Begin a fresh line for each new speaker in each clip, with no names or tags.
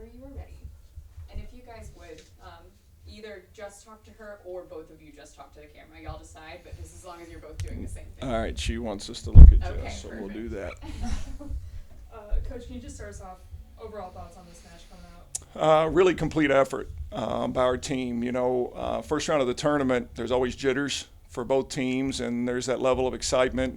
whenever you are ready. And if you guys would, either just talk to her or both of you just talk to the camera. Y'all decide, but just as long as you're both doing the same thing.
All right, she wants us to look at
Okay,
Jess, so we'll do that.
Coach, can you just start us off? Overall thoughts on this match coming out?
Really complete effort by our team. First round of the tournament, there's always jitters for both teams, and there's that level of excitement.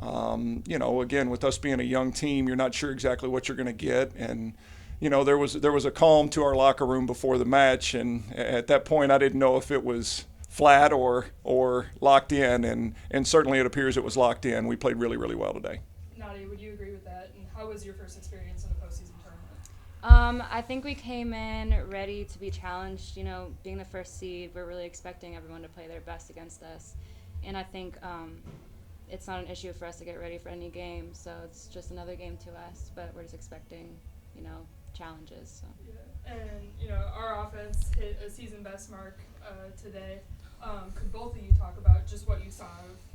And, again, with us being a young team, you're not sure exactly what you're going to get. And, there was a calm to our locker room before the match, and at that point I didn't know if it was flat or locked in, and certainly it appears it was locked in. We played really, really well today.
Nadia, would you agree with that? And how was your first experience in the postseason tournament?
I think we came in ready to be challenged. Being the first seed, we're really expecting everyone to play their best against us. And I think it's not an issue for us to get ready for any game, so it's just another game to us. But we're just expecting, challenges. So.
Yeah. And, our offense hit a season best mark today. Could both of you talk about just what you saw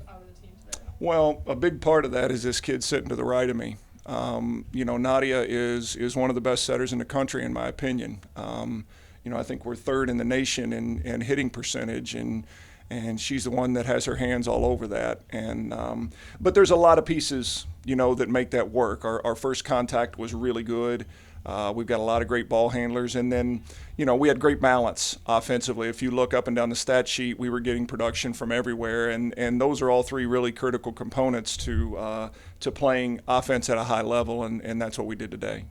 out of the team today?
Well, a big part of that is this kid sitting to the right of me. Nadia is one of the best setters in the country, in my opinion. I think we're third in the nation in hitting percentage, and she's the one that has her hands all over that. But there's a lot of pieces, that make that work. Our first contact was really good. We've got a lot of great ball handlers, and then, we had great balance offensively. If you look up and down the stat sheet, we were getting production from everywhere, and those are all three really critical components to playing offense at a high level, and that's what we did today.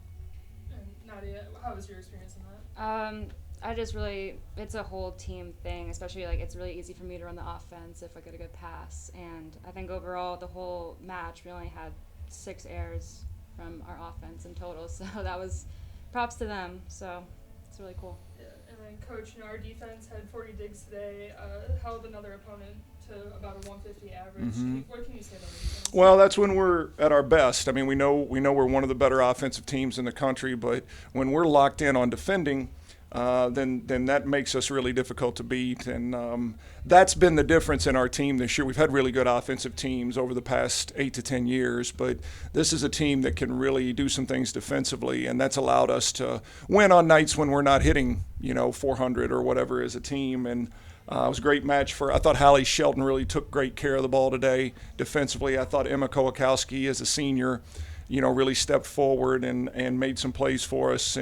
And Nadia, how was your experience in that?
It's a whole team thing, especially it's really easy for me to run the offense if I get a good pass. And I think overall the whole match we only had 6 errors from our offense in total, so that was props to them. So it's really cool.
Yeah, and then Coach, our defense had 40 digs today, held another opponent to about a 150 average.
Mm-hmm.
What can you say about the defense?
Well, that's when we're at our best. I mean, we know we're one of the better offensive teams in the country, but when we're locked in on defending, then that makes us really difficult to beat. And that's been the difference in our team this year. We've had really good offensive teams over the past 8 to 10 years, but this is a team that can really do some things defensively, and that's allowed us to win on nights when we're not hitting, 400 or whatever as a team. And it was a great match I thought Hallie Shelton really took great care of the ball today defensively. I thought Emma Kowakowski as a senior, really stepped forward and made some plays for us.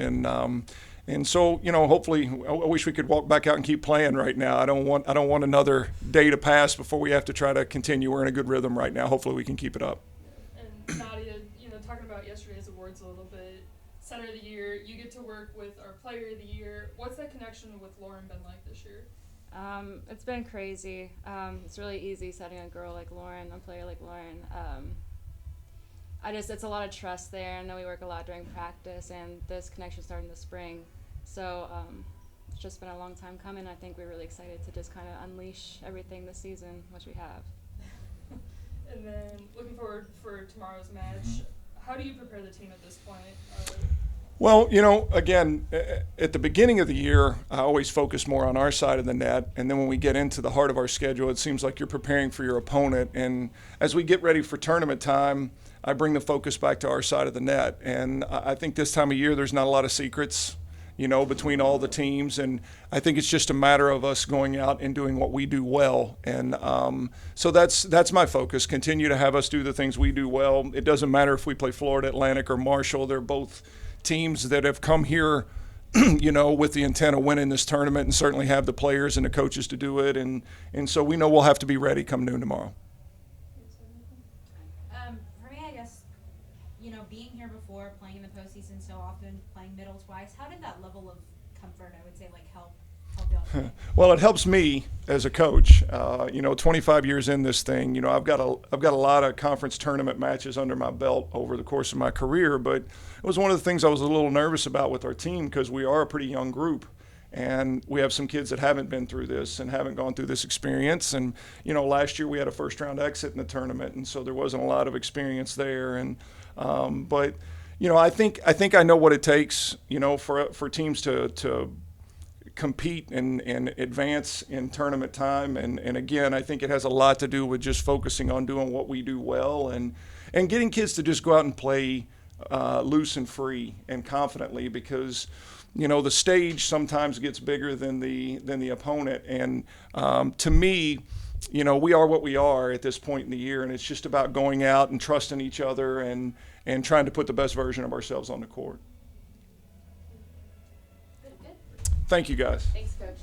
And so, hopefully, I wish we could walk back out and keep playing right now. I don't want another day to pass before we have to try to continue. We're in a good rhythm right now. Hopefully, we can keep it up.
And Nadia, talking about yesterday's awards a little bit, Center of the Year, you get to work with our Player of the Year. What's that connection with Lauren been like this year?
It's been crazy. It's really easy setting a girl like Lauren, a player like Lauren. It's a lot of trust there. I know we work a lot during practice, and this connection started in the spring. So it's just been a long time coming. I think we're really excited to just kind of unleash everything this season, which we have.
And then looking forward for tomorrow's match, how do you prepare the team at this point?
Well, again, at the beginning of the year, I always focus more on our side of the net. And then when we get into the heart of our schedule, it seems like you're preparing for your opponent. And as we get ready for tournament time, I bring the focus back to our side of the net. And I think this time of year, there's not a lot of secrets, between all the teams. And I think it's just a matter of us going out and doing what we do well. And so that's my focus, continue to have us do the things we do well. It doesn't matter if we play Florida Atlantic or Marshall. They're both teams that have come here, with the intent of winning this tournament, and certainly have the players and the coaches to do it. And so we know we'll have to be ready come noon tomorrow.
For me, I guess, being here before, playing in the postseason so often, playing middle twice, how did that level of comfort, I would say, help y'all?
Well, it helps me as a coach. 25 years in this thing, I've got a lot of conference tournament matches under my belt over the course of my career, but it was one of the things I was a little nervous about with our team because we are a pretty young group. And we have some kids that haven't been through this and haven't gone through this experience. And, last year we had a first-round exit in the tournament, and so there wasn't a lot of experience there. And but, I think I know what it takes, for teams to compete and advance in tournament time. And again, I think it has a lot to do with just focusing on doing what we do well and getting kids to just go out and play loose and free and confidently, because the stage sometimes gets bigger than the opponent. And to me, we are what we are at this point in the year, and it's just about going out and trusting each other and trying to put the best version of ourselves on the court.
Good.
Thank you, guys.
Thanks, Coach.